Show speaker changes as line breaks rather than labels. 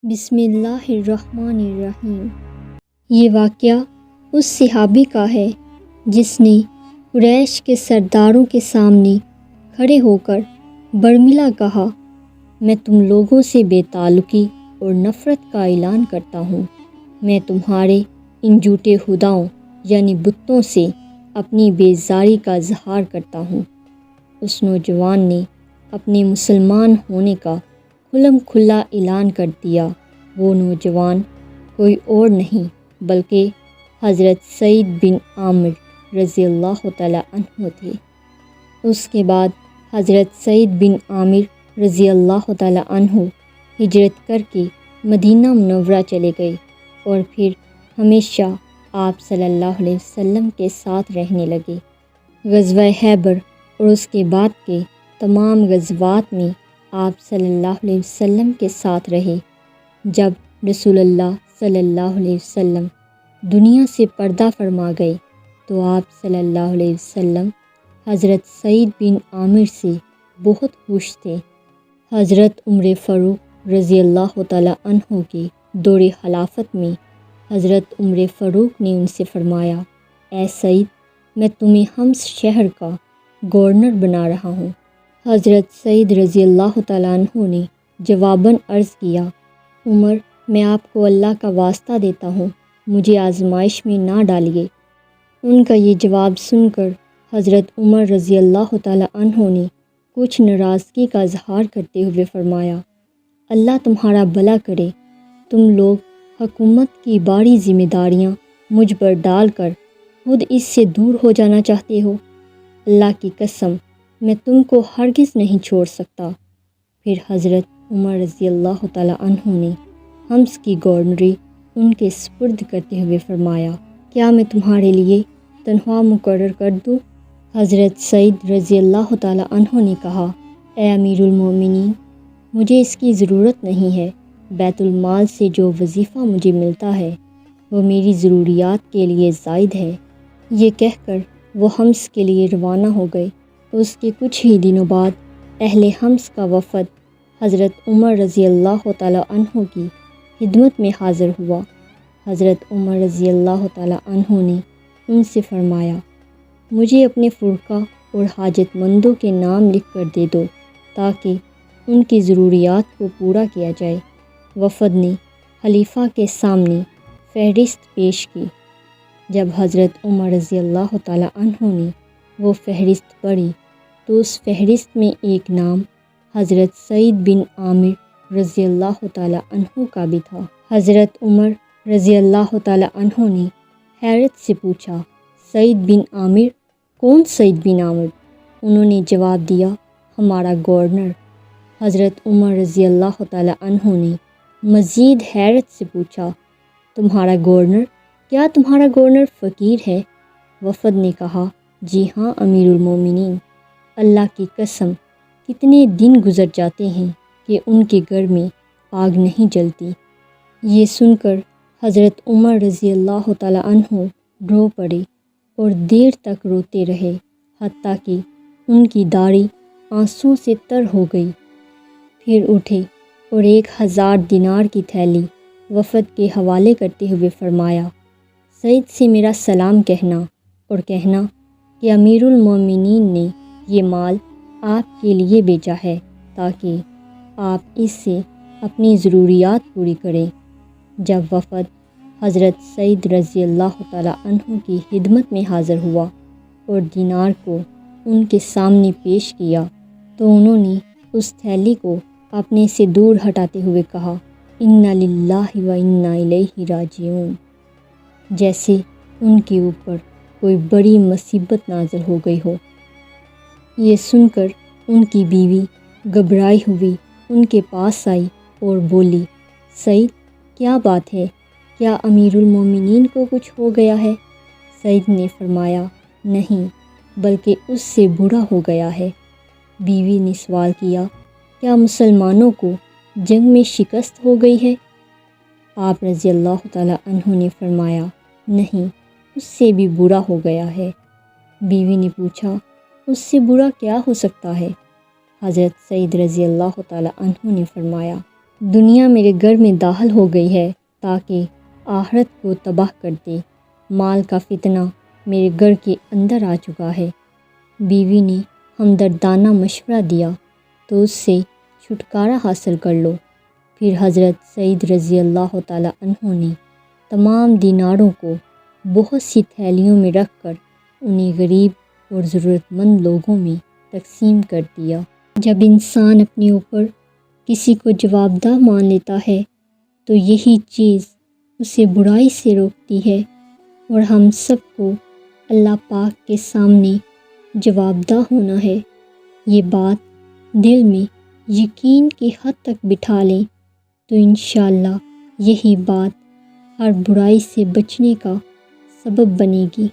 بسم اللہ الرحمن الرحیم۔ یہ واقعہ اس صحابی کا ہے جس نے قریش کے سرداروں کے سامنے کھڑے ہو کر برملا کہا، میں تم لوگوں سے بے تعلقی اور نفرت کا اعلان کرتا ہوں۔ میں تمہارے ان جھوٹے خداؤں یعنی بتوں سے اپنی بیزاری کا اظہار کرتا ہوں۔ اس نوجوان نے اپنے مسلمان ہونے کا کھلم کھلا اعلان کر دیا۔ وہ نوجوان کوئی اور نہیں بلکہ حضرت سعید بن عامر رضی اللہ تعالیٰ عنہ تھے۔ اس کے بعد حضرت سعید بن عامر رضی اللہ تعالیٰ عنہ ہجرت کر کے مدینہ منورہ چلے گئے اور پھر ہمیشہ آپ صلی اللہ علیہ وسلم کے ساتھ رہنے لگے۔ غزوہ خیبر اور اس کے بعد کے تمام غزوات میں آپ صلی اللہ علیہ وسلم کے ساتھ رہے۔ جب رسول اللہ صلی اللہ علیہ وسلم دنیا سے پردہ فرما گئے تو آپ صلی اللہ علیہ وسلم حضرت سعید بن عامر سے بہت خوش تھے۔ حضرت عمر فاروق رضی اللہ تعالیٰ عنہ کے دور خلافت میں حضرت عمر فاروق نے ان سے فرمایا، اے سعید، میں تمہیں حمص شہر کا گورنر بنا رہا ہوں۔ حضرت سعید رضی اللہ تعالیٰ عنہ نے جواباً عرض کیا، عمر، میں آپ کو اللہ کا واسطہ دیتا ہوں، مجھے آزمائش میں نہ ڈالیے۔ ان کا یہ جواب سن کر حضرت عمر رضی اللہ تعالیٰ عنہ نے کچھ ناراضگی کا اظہار کرتے ہوئے فرمایا، اللہ تمہارا بھلا کرے، تم لوگ حکومت کی بڑی ذمہ داریاں مجھ پر ڈال کر خود اس سے دور ہو جانا چاہتے ہو۔ اللہ کی قسم، میں تم کو ہرگز نہیں چھوڑ سکتا۔ پھر حضرت عمر رضی اللہ تعالیٰ عنہ نے حمص کی گورنری ان کے سپرد کرتے ہوئے فرمایا، کیا میں تمہارے لیے تنخواہ مقرر کر دوں؟ حضرت سعید رضی اللہ تعالیٰ عنہ نے کہا، اے امیر المومنین، مجھے اس کی ضرورت نہیں ہے۔ بیت المال سے جو وظیفہ مجھے ملتا ہے وہ میری ضروریات کے لیے زائد ہے۔ یہ کہہ کر وہ حمص کے لیے روانہ ہو گئے۔ اس کے کچھ ہی دنوں بعد اہل حمص کا وفد حضرت عمر رضی اللہ تعالیٰ عنہ کی خدمت میں حاضر ہوا۔ حضرت عمر رضی اللہ تعالیٰ عنہ نے ان سے فرمایا، مجھے اپنے فرقہ اور حاجت مندوں کے نام لکھ کر دے دو تاکہ ان کی ضروریات کو پورا کیا جائے۔ وفد نے خلیفہ کے سامنے فہرست پیش کی۔ جب حضرت عمر رضی اللہ تعالیٰ عنہ نے وہ فہرست پڑھی تو اس فہرست میں ایک نام حضرت سعید بن عامر رضی اللہ تعالیٰ عنہ کا بھی تھا۔ حضرت عمر رضی اللہ تعالیٰ عنہ نے حیرت سے پوچھا، سعید بن عامر؟ کون سعید بن عامر؟ انہوں نے جواب دیا، ہمارا گورنر۔ حضرت عمر رضی اللہ تعالیٰ عنہ نے مزید حیرت سے پوچھا، تمہارا گورنر؟ کیا تمہارا گورنر فقیر ہے؟ وفد نے کہا، جی ہاں امیر المومنین، اللہ کی قسم، کتنے دن گزر جاتے ہیں کہ ان کے گھر میں آگ نہیں جلتی۔ یہ سن کر حضرت عمر رضی اللہ تعالیٰ عنہ رو پڑے اور دیر تک روتے رہے، حتیٰ کہ ان کی داڑھی آنسوں سے تر ہو گئی۔ پھر اٹھے اور 1000 دینار کی تھیلی وفد کے حوالے کرتے ہوئے فرمایا، سعید سے میرا سلام کہنا اور کہنا کہ امیر المومنین نے یہ مال آپ کے لیے بھیجا ہے تاکہ آپ اس سے اپنی ضروریات پوری کریں۔ جب وفد حضرت سعید رضی اللہ تعالیٰ عنہ کی خدمت میں حاضر ہوا اور دینار کو ان کے سامنے پیش کیا تو انہوں نے اس تھیلی کو اپنے سے دور ہٹاتے ہوئے کہا، انا للہ و انا الیہ راجعون، جیسے ان کے اوپر کوئی بڑی مصیبت نازل ہو گئی ہو۔ یہ سن کر ان کی بیوی گھبرائی ہوئی ان کے پاس آئی اور بولی، سعید، کیا بات ہے؟ کیا امیر المومنین کو کچھ ہو گیا ہے؟ سعید نے فرمایا، نہیں، بلکہ اس سے برا ہو گیا ہے۔ بیوی نے سوال کیا، کیا مسلمانوں کو جنگ میں شکست ہو گئی ہے؟ آپ رضی اللہ تعالیٰ عنہ نے فرمایا، نہیں، اس سے بھی برا ہو گیا ہے۔ بیوی نے پوچھا، اس سے برا کیا ہو سکتا ہے؟ حضرت سعید رضی اللہ تعالیٰ عنہ نے فرمایا، دنیا میرے گھر میں داخل ہو گئی ہے تاکہ آخرت کو تباہ کر دے۔ مال کا فتنہ میرے گھر کے اندر آ چکا ہے۔ بیوی نے ہمدردانہ مشورہ دیا تو اس سے چھٹکارا حاصل کر لو۔ پھر حضرت سعید رضی اللہ تعالیٰ عنہ نے تمام دیناروں کو بہت سی تھیلیوں میں رکھ کر انہیں غریب اور ضرورت مند لوگوں میں تقسیم کر دیا۔ جب انسان اپنے اوپر کسی کو جواب دہ مان لیتا ہے تو یہی چیز اسے برائی سے روکتی ہے، اور ہم سب کو اللہ پاک کے سامنے جواب دہ ہونا ہے۔ یہ بات دل میں یقین کی حد تک بٹھا لیں تو انشاءاللہ یہی بات ہر برائی سے بچنے کا سبب بنے گی۔